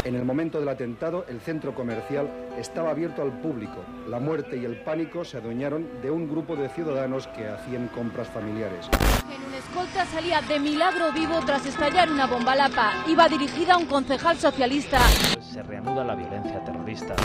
En el momento del atentado, el centro comercial estaba abierto al público. La muerte y el pánico se adueñaron de un grupo de ciudadanos que hacían compras familiares. En un escolta salía de milagro vivo tras estallar una bomba lapa. Iba dirigida a un concejal socialista. Se reanuda la violencia terrorista.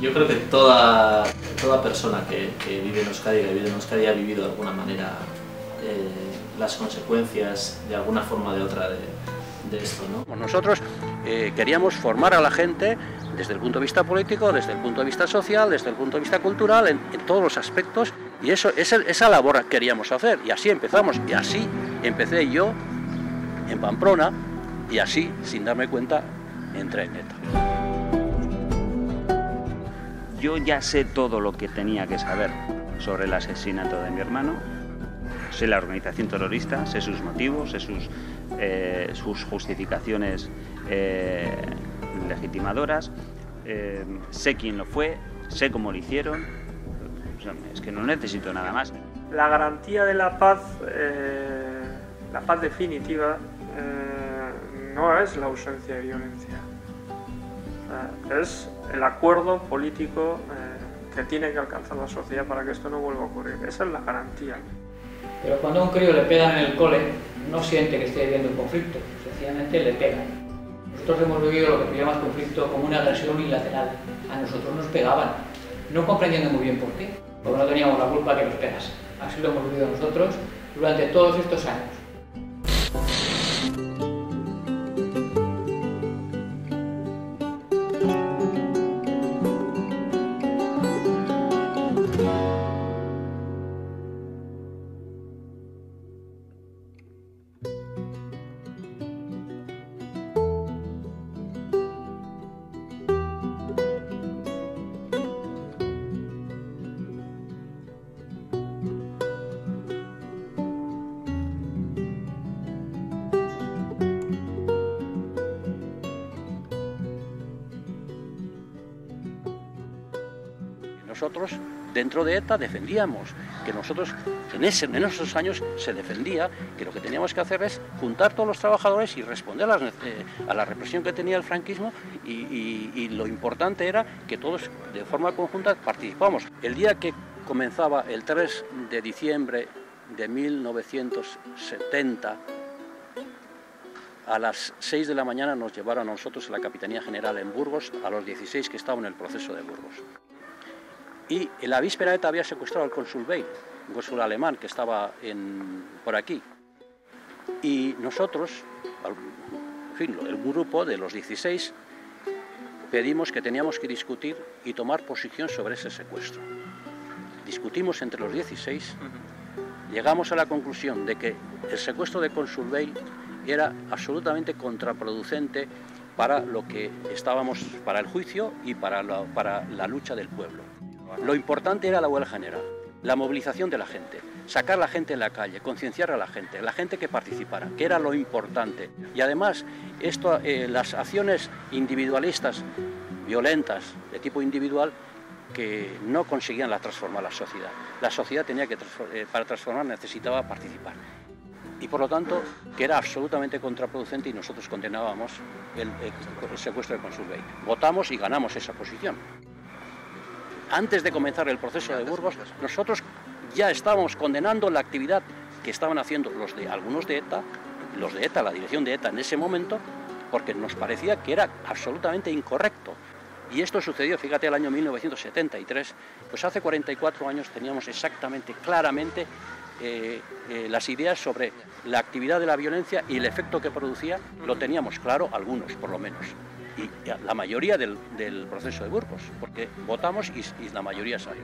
Yo creo que toda persona que vive en Euskadi, ha vivido de alguna manera las consecuencias de alguna forma o de otra de esto, ¿no? Nosotros queríamos formar a la gente desde el punto de vista político, desde el punto de vista social, desde el punto de vista cultural, en todos los aspectos, y esa labor queríamos hacer, y así empezamos, y así empecé yo en Pamplona, y así, sin darme cuenta, entré en ETA. Yo ya sé todo lo que tenía que saber sobre el asesinato de mi hermano, sé la organización terrorista, sé sus motivos, sé sus justificaciones legitimadoras, sé quién lo fue, sé cómo lo hicieron, o sea, es que no necesito nada más. La garantía de la paz definitiva, no es la ausencia de violencia. Es el acuerdo político que tiene que alcanzar la sociedad para que esto no vuelva a ocurrir. Esa es la garantía. Pero cuando a un crío le pegan en el cole, no siente que esté viviendo un conflicto, sencillamente le pegan. Nosotros hemos vivido lo que se llama conflicto como una agresión unilateral. A nosotros nos pegaban, no comprendiendo muy bien por qué, porque no teníamos la culpa que nos pegasen. Así lo hemos vivido nosotros durante todos estos años. Nosotros, dentro de ETA, defendíamos que nosotros, en esos años se defendía que lo que teníamos que hacer es juntar todos los trabajadores y responder a la represión que tenía el franquismo, y lo importante era que todos de forma conjunta participamos. El día que comenzaba, el 3 de diciembre de 1970, a las 6 de la mañana nos llevaron a nosotros a la Capitanía General en Burgos, a los 16 que estaban en el proceso de Burgos. Y en la víspera ETA había secuestrado al cónsul Weil, un cónsul alemán que estaba por aquí. Y nosotros, en fin, el grupo de los 16, pedimos que teníamos que discutir y tomar posición sobre ese secuestro. Discutimos entre los 16, llegamos a la conclusión de que el secuestro de cónsul Weil era absolutamente contraproducente para lo que estábamos, para el juicio y para la lucha del pueblo. Lo importante era la huelga general, la movilización de la gente, sacar a la gente en la calle, concienciar a la gente que participara, que era lo importante. Y además, las acciones individualistas, violentas, de tipo individual, que no conseguían transformar la sociedad. La sociedad tenía que, para transformar, necesitaba participar. Y por lo tanto, que era absolutamente contraproducente, y nosotros condenábamos el secuestro de cónsul Weil. Votamos y ganamos esa posición. Antes de comenzar el proceso de Burgos, nosotros ya estábamos condenando la actividad que estaban haciendo algunos de ETA, la dirección de ETA en ese momento, porque nos parecía que era absolutamente incorrecto. Y esto sucedió, fíjate, el año 1973, pues hace 44 años teníamos exactamente, claramente, las ideas sobre la actividad de la violencia y el efecto que producía, lo teníamos claro, algunos por lo menos. Y la mayoría del proceso de Burgos, porque votamos y la mayoría salió.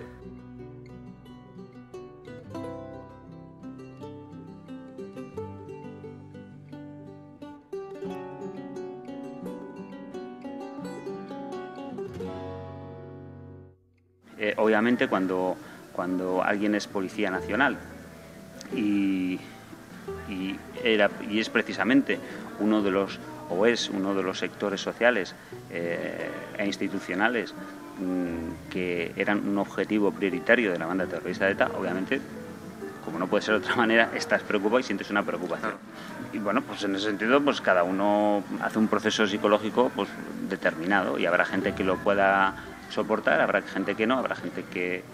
obviamente cuando alguien es policía nacional y es precisamente uno de los sectores sociales e institucionales que eran un objetivo prioritario de la banda terrorista de ETA, obviamente, como no puede ser de otra manera, estás preocupado y sientes una preocupación. Y bueno, pues en ese sentido, pues cada uno hace un proceso psicológico pues determinado, y habrá gente que lo pueda soportar, habrá gente que no, habrá gente que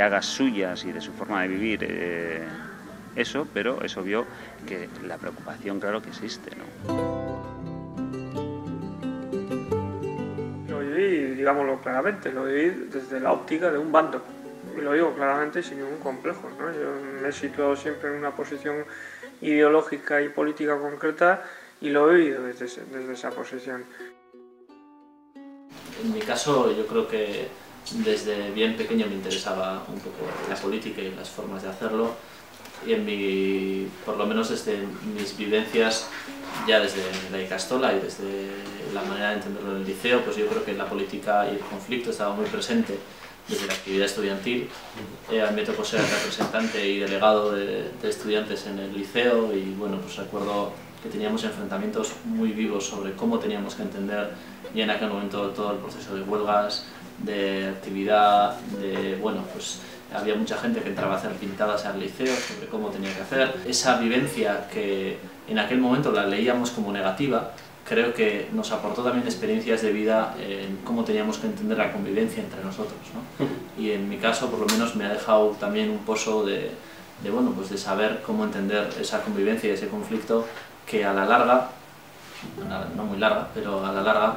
haga suyas y de su forma de vivir eso, pero es obvio que la preocupación, claro que existe, ¿no? Lo viví, digámoslo claramente, lo viví desde la óptica de un bando. Y lo digo claramente sin ningún complejo, ¿no? Yo me he situado siempre en una posición ideológica y política concreta y lo he vivido desde esa posición. En mi caso, yo creo que desde bien pequeño me interesaba un poco la política y las formas de hacerlo, y por lo menos desde mis vivencias, ya desde la Icastola y desde la manera de entenderlo en el liceo, pues yo creo que la política y el conflicto estaba muy presente desde la actividad estudiantil. A mí me tocó ser representante y delegado de estudiantes en el liceo, y bueno, pues recuerdo que teníamos enfrentamientos muy vivos sobre cómo teníamos que entender ya en aquel momento todo el proceso de huelgas, de actividad, bueno, pues había mucha gente que entraba a hacer pintadas al liceo sobre cómo tenía que hacer. Esa vivencia que en aquel momento la leíamos como negativa, creo que nos aportó también experiencias de vida en cómo teníamos que entender la convivencia entre nosotros, ¿no? Y en mi caso, por lo menos, me ha dejado también un pozo de bueno, pues de saber cómo entender esa convivencia y ese conflicto, que a la larga, no muy larga, pero a la larga,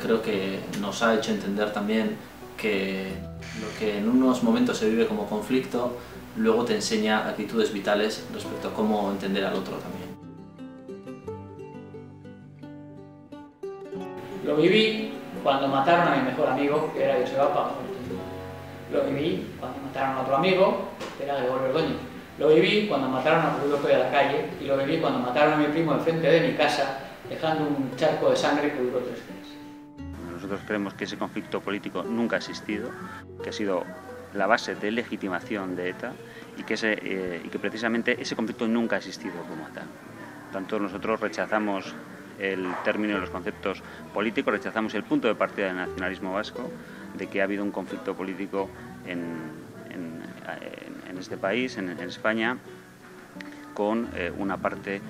creo que nos ha hecho entender también que lo que en unos momentos se vive como conflicto, luego te enseña actitudes vitales respecto a cómo entender al otro también. Lo viví cuando mataron a mi mejor amigo, que era Joseba Pagaforte. Lo viví cuando mataron a otro amigo, que era Gregorio Ordóñez. Lo viví cuando mataron a Rubio López de la Calle, y lo viví cuando mataron a mi primo enfrente de mi casa, dejando un charco de sangre que duró 3 días. Nosotros creemos que ese conflicto político nunca ha existido, que ha sido la base de legitimación de ETA, y que precisamente ese conflicto nunca ha existido como tal. Tanto nosotros rechazamos el término y los conceptos políticos, rechazamos el punto de partida del nacionalismo vasco, de que ha habido un conflicto político en este país, en España, con una parte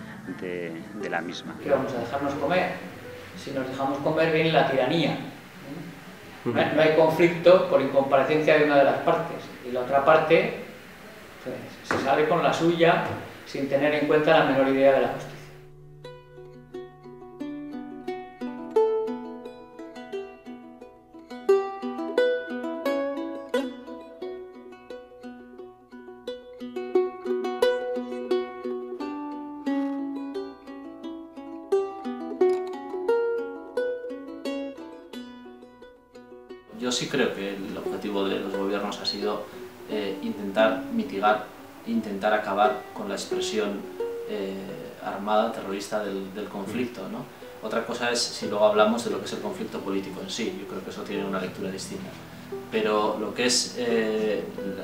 de la misma. ¿Qué vamos a dejarnos comer? Si nos dejamos comer, viene la tiranía. No hay conflicto por incomparecencia de una de las partes, y la otra parte pues, se sale con la suya sin tener en cuenta la menor idea de la justicia. Yo sí creo que el objetivo de los gobiernos ha sido intentar mitigar, intentar acabar con la expresión armada, terrorista del conflicto, ¿no? Otra cosa es si luego hablamos de lo que es el conflicto político en sí. Yo creo que eso tiene una lectura distinta. Pero lo que es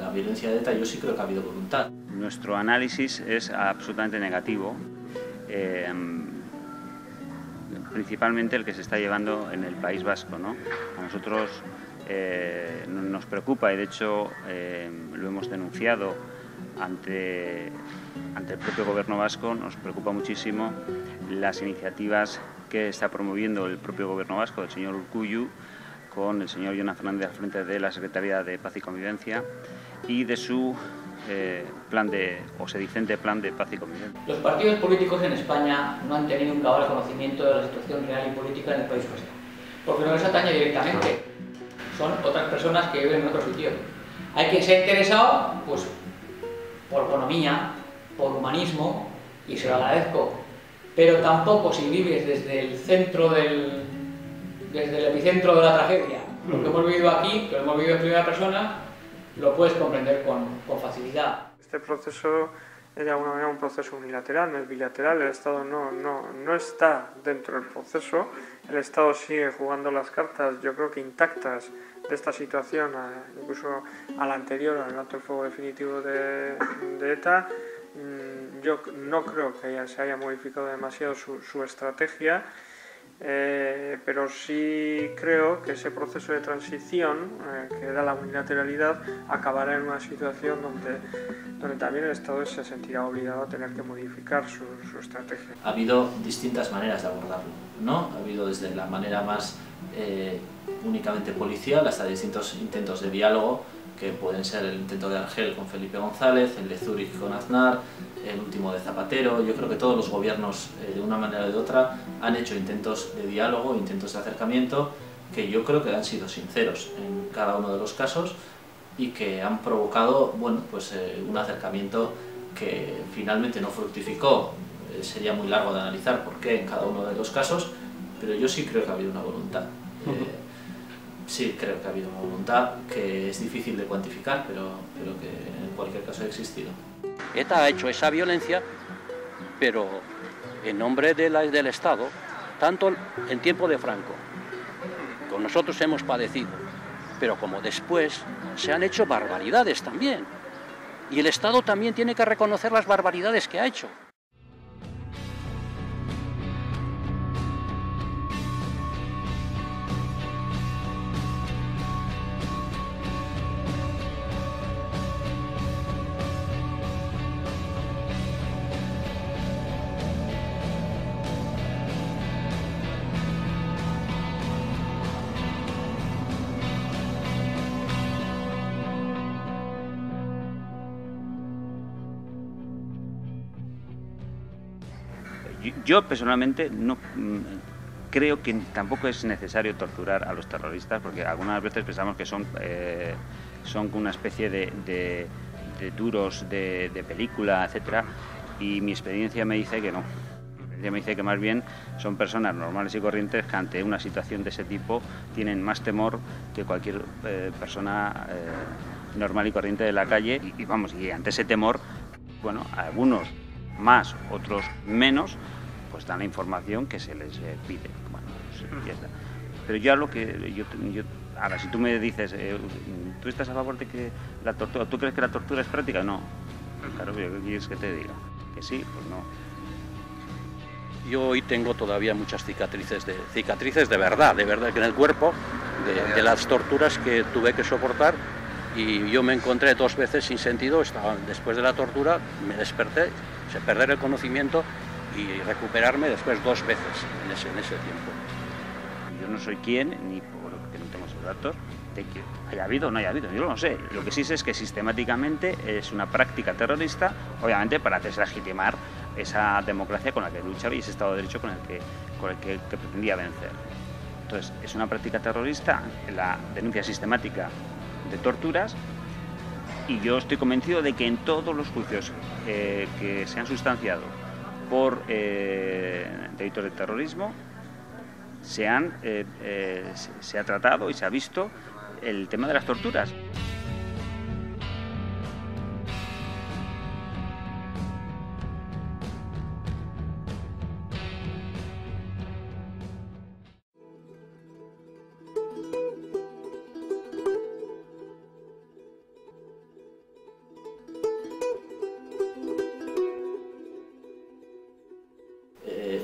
la violencia de ETA, yo sí creo que ha habido voluntad. Nuestro análisis es absolutamente negativo, principalmente el que se está llevando en el País Vasco, ¿no? A nosotros nos preocupa, y de hecho lo hemos denunciado ante el propio gobierno vasco. Nos preocupa muchísimo las iniciativas que está promoviendo el propio gobierno vasco, el señor Urkullu, con el señor Jonan Fernández al frente de la Secretaría de Paz y Convivencia, y de su sedicente plan de paz y convivencia. Los partidos políticos en España no han tenido un cabal conocimiento de la situación real y política en el País Vasco, porque no les atañe directamente, son otras personas que viven en otro sitio. Hay que ser interesado, pues, por economía, por humanismo, y se lo agradezco, pero tampoco si vives desde el centro desde el epicentro de la tragedia. Lo que hemos vivido aquí, que lo hemos vivido en primera persona, lo puedes comprender con facilidad. Este proceso de alguna manera un proceso unilateral, no es bilateral, el Estado no está dentro del proceso, el Estado sigue jugando las cartas, yo creo que intactas, de esta situación, incluso a la anterior, al alto el fuego definitivo de ETA. Yo no creo que se haya modificado demasiado su estrategia, pero sí creo que ese proceso de transición que da la unilateralidad acabará en una situación donde también el Estado se sentirá obligado a tener que modificar su estrategia. Ha habido distintas maneras de abordarlo, ¿no? Ha habido desde la manera más únicamente policial hasta distintos intentos de diálogo, que pueden ser el intento de Argel con Felipe González, el de Zúrich con Aznar, el último de Zapatero. Yo creo que todos los gobiernos, de una manera o de otra, han hecho intentos de diálogo, intentos de acercamiento, que yo creo que han sido sinceros en cada uno de los casos y que han provocado, bueno, pues, un acercamiento que finalmente no fructificó. Sería muy largo de analizar por qué en cada uno de los casos, pero yo sí creo que ha habido una voluntad. Sí creo que ha habido una voluntad que es difícil de cuantificar, pero que en cualquier caso ha existido. ETA ha hecho esa violencia, pero en nombre del Estado, tanto en tiempo de Franco, con nosotros hemos padecido, pero como después se han hecho barbaridades también. Y el Estado también tiene que reconocer las barbaridades que ha hecho. Yo personalmente no creo que tampoco es necesario torturar a los terroristas, porque algunas veces pensamos que son una especie de duros de película, etcétera, y mi experiencia me dice que no. Mi experiencia me dice que más bien son personas normales y corrientes que ante una situación de ese tipo tienen más temor que cualquier persona normal y corriente de la calle, y ante ese temor, bueno, algunos más, otros menos, pues dan la información que se les pide. Bueno, pues, ya está. Pero ya lo que yo ahora, si tú me dices, ¿tú estás a favor de que la tortura, tú crees que la tortura es práctica? No. Claro, ¿qué quieres que te diga? Que sí, pues no. Yo hoy tengo todavía muchas cicatrices de verdad que en el cuerpo, de las torturas que tuve que soportar. Y yo me encontré 2 veces sin sentido, después de la tortura me desperté, perder el conocimiento y recuperarme después 2 veces en ese tiempo. Yo no soy quien, ni porque no tengo esos datos, de que haya habido o no haya habido, yo no sé. Lo que sí sé es que sistemáticamente es una práctica terrorista, obviamente para deslegitimar esa democracia con la que luchaba y ese Estado de Derecho con el que pretendía vencer. Entonces, es una práctica terrorista, la denuncia sistemática de torturas, y yo estoy convencido de que en todos los juicios que se han sustanciado por delitos de terrorismo se ha tratado y se ha visto el tema de las torturas.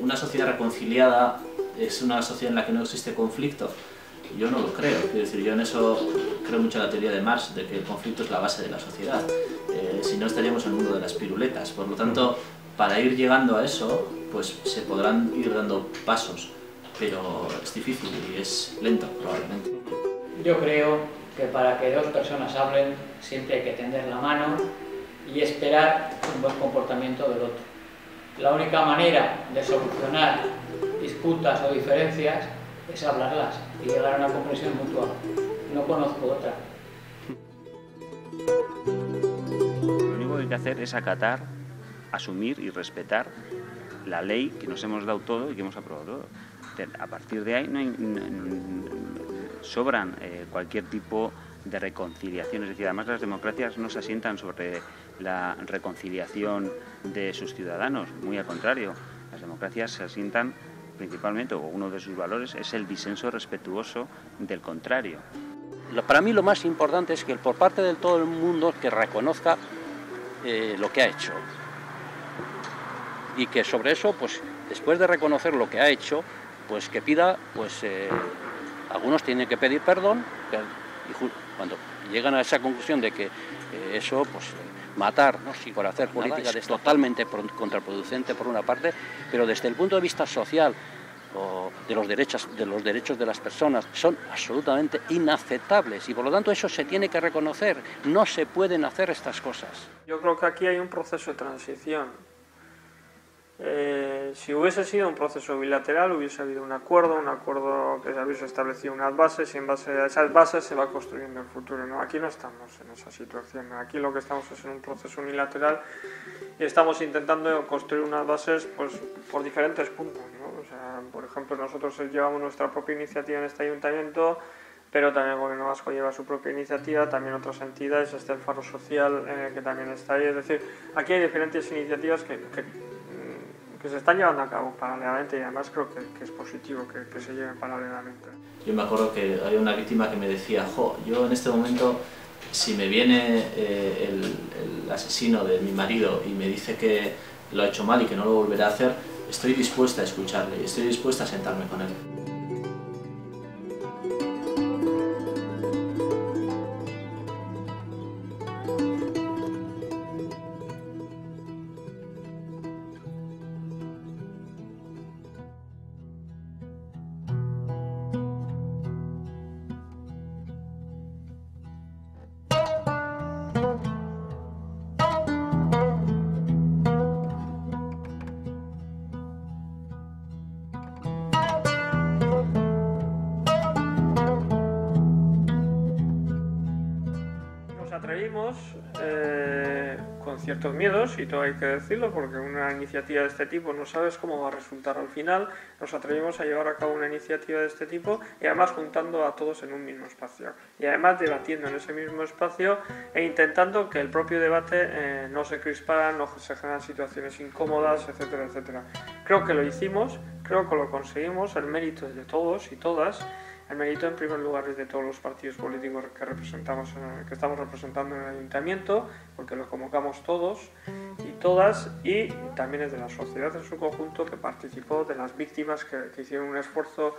Una sociedad reconciliada es una sociedad en la que no existe conflicto. Yo no lo creo. Quiero decir, yo en eso creo mucho en la teoría de Marx, de que el conflicto es la base de la sociedad. Si no, estaríamos en el mundo de las piruletas. Por lo tanto, para ir llegando a eso, pues se podrán ir dando pasos, pero es difícil y es lento, probablemente. Yo creo que para que 2 personas hablen, siempre hay que tender la mano y esperar un buen comportamiento del otro. La única manera de solucionar disputas o diferencias es hablarlas y llegar a una comprensión mutua. No conozco otra. Lo único que hay que hacer es acatar, asumir y respetar la ley que nos hemos dado todo y que hemos aprobado todo. A partir de ahí sobran cualquier tipo de reconciliación. Es decir, además las democracias no se asientan sobre la reconciliación de sus ciudadanos, muy al contrario. Las democracias se asientan principalmente, o uno de sus valores, es el disenso respetuoso del contrario. Para mí lo más importante es que por parte de todo el mundo que reconozca lo que ha hecho. Y que sobre eso, pues después de reconocer lo que ha hecho, pues que pida, pues algunos tienen que pedir perdón, y cuando llegan a esa conclusión de que eso, pues matar, ¿no? Sí, por hacer política es totalmente contraproducente por una parte, pero desde el punto de vista social o de los derechos de las personas son absolutamente inaceptables y por lo tanto eso se tiene que reconocer. No se pueden hacer estas cosas. Yo creo que aquí hay un proceso de transición. Si hubiese sido un proceso bilateral, hubiese habido un acuerdo que hubiese establecido unas bases y en base a esas bases se va construyendo el futuro, ¿no? Aquí no estamos en esa situación, ¿no? Aquí lo que estamos es en un proceso unilateral y estamos intentando construir unas bases pues, por diferentes puntos, ¿no? O sea, por ejemplo, nosotros llevamos nuestra propia iniciativa en este ayuntamiento, pero también el Gobierno vasco lleva su propia iniciativa, también otras entidades, está el Faro Social que también está ahí, es decir, aquí hay diferentes iniciativas que se están llevando a cabo paralelamente y además creo que es positivo que se lleven paralelamente. Yo me acuerdo que había una víctima que me decía, yo en este momento, si me viene el asesino de mi marido y me dice que lo ha hecho mal y que no lo volverá a hacer, estoy dispuesta a escucharle, estoy dispuesta a sentarme con él. Atrevimos con ciertos miedos, y todo hay que decirlo, porque una iniciativa de este tipo no sabes cómo va a resultar al final. Nos atrevimos a llevar a cabo una iniciativa de este tipo y además juntando a todos en un mismo espacio y además debatiendo en ese mismo espacio e intentando que el propio debate no se crispara, no se generan situaciones incómodas, etcétera, etcétera. Creo que lo hicimos, creo que lo conseguimos, el mérito es de todos y todas. El mérito en primer lugar es de todos los partidos políticos que estamos representando en el ayuntamiento, porque los convocamos todos y todas, y también es de la sociedad en su conjunto que participó, de las víctimas que hicieron un esfuerzo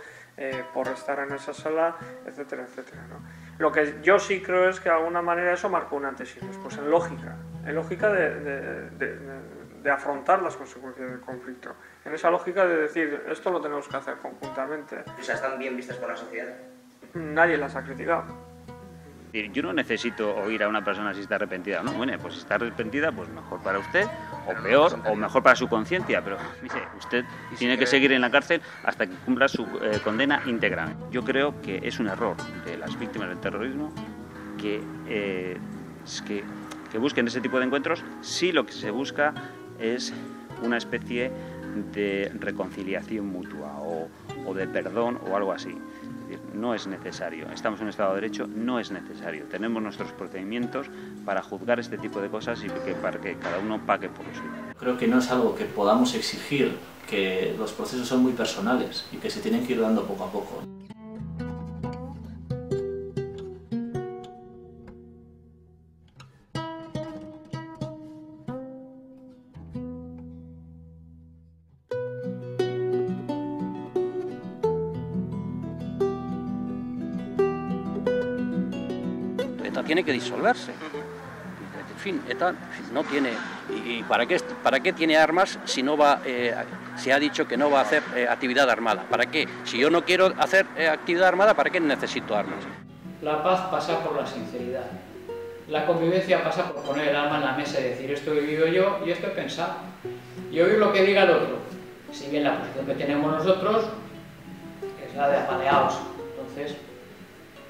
por estar en esa sala, etcétera, etcétera, ¿no? Lo que yo sí creo es que de alguna manera eso marcó un antes y después, en lógica de afrontar las consecuencias del conflicto, en esa lógica de decir, esto lo tenemos que hacer conjuntamente. O sea, ¿están bien vistas por la sociedad? Nadie las ha criticado. Yo no necesito oír a una persona si está arrepentida, ¿no? Bueno, pues si está arrepentida, pues mejor para usted, o peor, o mejor para su conciencia, pero dice, usted tiene que seguir en la cárcel hasta que cumpla su condena íntegra. Yo creo que es un error de las víctimas del terrorismo que busquen ese tipo de encuentros si lo que se busca es una especie de reconciliación mutua o de perdón o algo así. Es decir, no es necesario. Estamos en un Estado de Derecho, no es necesario. Tenemos nuestros procedimientos para juzgar este tipo de cosas y para que cada uno pague por lo suyo. Creo que no es algo que podamos exigir, que los procesos son muy personales y que se tienen que ir dando poco a poco. ETA tiene que disolverse. En fin, ETA no tiene... ¿Y para qué tiene armas si no va... se ha dicho que no va a hacer actividad armada? ¿Para qué? Si yo no quiero hacer actividad armada, ¿para qué necesito armas? La paz pasa por la sinceridad. La convivencia pasa por poner el alma en la mesa y decir, esto he vivido yo y esto he pensado. Y oír lo que diga el otro. Si bien la posición que tenemos nosotros es la de apaleados. Entonces,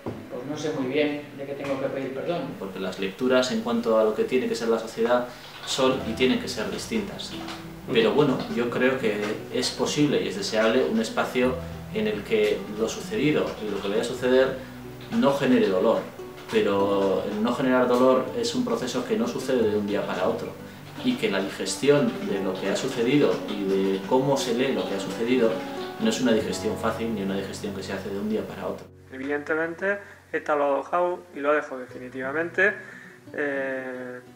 pues no sé muy bien de qué tengo que pedir perdón. Porque las lecturas en cuanto a lo que tiene que ser la sociedad son y tienen que ser distintas. Pero bueno, yo creo que es posible y es deseable un espacio en el que lo sucedido y lo que vaya a suceder no genere dolor, pero el no generar dolor es un proceso que no sucede de un día para otro, y que la digestión de lo que ha sucedido y de cómo se lee lo que ha sucedido no es una digestión fácil ni una digestión que se hace de un día para otro. Evidentemente ETA lo ha dejado y lo ha dejado definitivamente,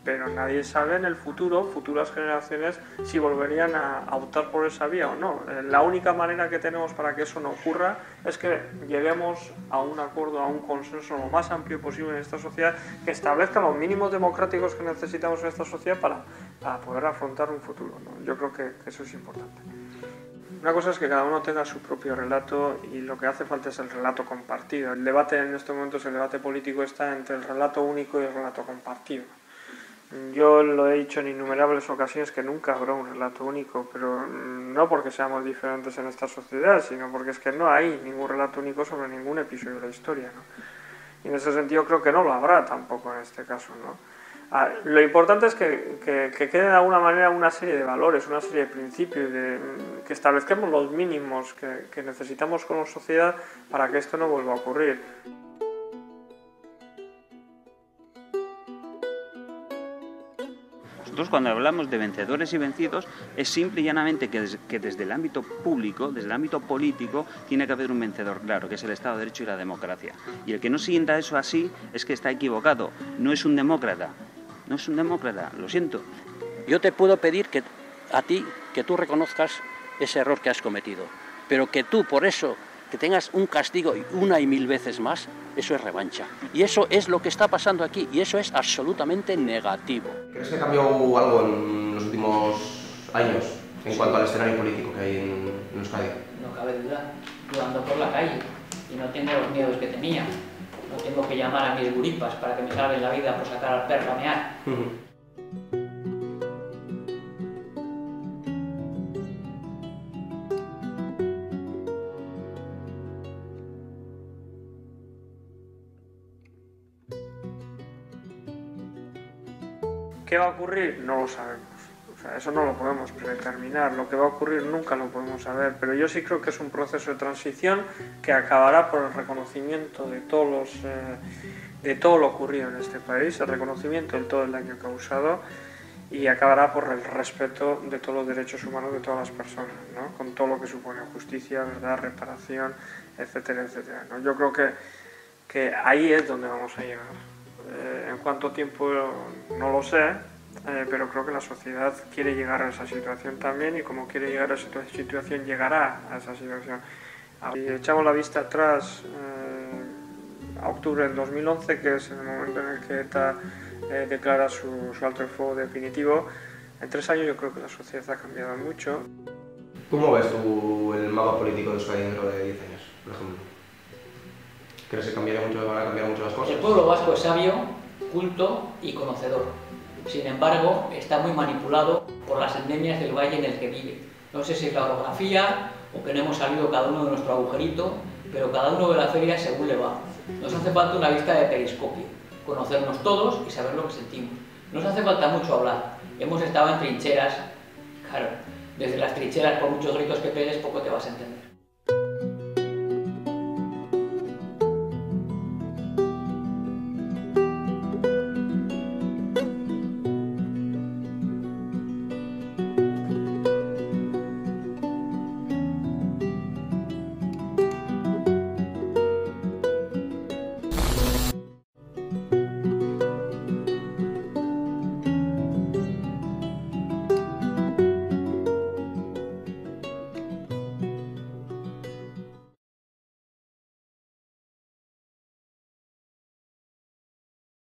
pero nadie sabe en el futuro, futuras generaciones, si volverían a optar por esa vía o no. La única manera que tenemos para que eso no ocurra es que lleguemos a un acuerdo, a un consenso lo más amplio posible en esta sociedad, que establezca los mínimos democráticos que necesitamos en esta sociedad para poder afrontar un futuro, ¿no? Yo creo que eso es importante. Una cosa es que cada uno tenga su propio relato, y lo que hace falta es el relato compartido. El debate en estos momentos, el debate político, está entre el relato único y el relato compartido. Yo lo he dicho en innumerables ocasiones que nunca habrá un relato único, pero no porque seamos diferentes en esta sociedad, sino porque es que no hay ningún relato único sobre ningún episodio de la historia, ¿no? Y en ese sentido creo que no lo habrá tampoco en este caso, ¿no? Lo importante es que quede de alguna manera una serie de valores, una serie de principios, que establezcamos los mínimos que necesitamos como sociedad para que esto no vuelva a ocurrir. Nosotros, cuando hablamos de vencedores y vencidos, es simple y llanamente que desde el ámbito público, desde el ámbito político, tiene que haber un vencedor claro, que es el Estado de Derecho y la democracia. Y el que no sienta eso así es que está equivocado, no es un demócrata. No es un demócrata, lo siento. Yo te puedo pedir a ti que tú reconozcas ese error que has cometido, pero que tú por eso, que tengas un castigo una y mil veces más, eso es revancha. Y eso es lo que está pasando aquí, y eso es absolutamente negativo. ¿Crees que ha cambiado algo en los últimos años en cuanto al escenario político que hay en Euskadi? No cabe duda. Yo ando por la calle y no tengo los miedos que tenía. No tengo que llamar a mis guripas para que me salven la vida por sacar al perro a mear. ¿Qué va a ocurrir? No lo sabemos. O sea, eso no lo podemos predeterminar. Lo que va a ocurrir nunca lo podemos saber. Pero yo sí creo que es un proceso de transición que acabará por el reconocimiento de todo lo ocurrido en este país, el reconocimiento de todo el daño causado, y acabará por el respeto de todos los derechos humanos de todas las personas, ¿no? Con todo lo que supone justicia, verdad, reparación, etcétera, etcétera, ¿no? Yo creo que ahí es donde vamos a llegar. En cuánto tiempo no lo sé, pero creo que la sociedad quiere llegar a esa situación también, y como quiere llegar a esa situación, llegará a esa situación. Si echamos la vista atrás a octubre del 2011, que es el momento en el que ETA declara su alto el fuego definitivo, en 3 años yo creo que la sociedad ha cambiado mucho. ¿Cómo ves tú el mapa político de Euskadi dentro de 10 años, por ejemplo? ¿Crees que van a cambiar mucho las cosas? El pueblo vasco es sabio, culto y conocedor. Sin embargo, está muy manipulado por las endemias del valle en el que vive. No sé si es la orografía o que no hemos salido cada uno de nuestro agujerito, pero cada uno ve la feria según le va. Nos hace falta una vista de periscopio, conocernos todos y saber lo que sentimos. Nos hace falta mucho hablar. Hemos estado en trincheras, claro, desde las trincheras, por muchos gritos que pegues, poco te vas a entender.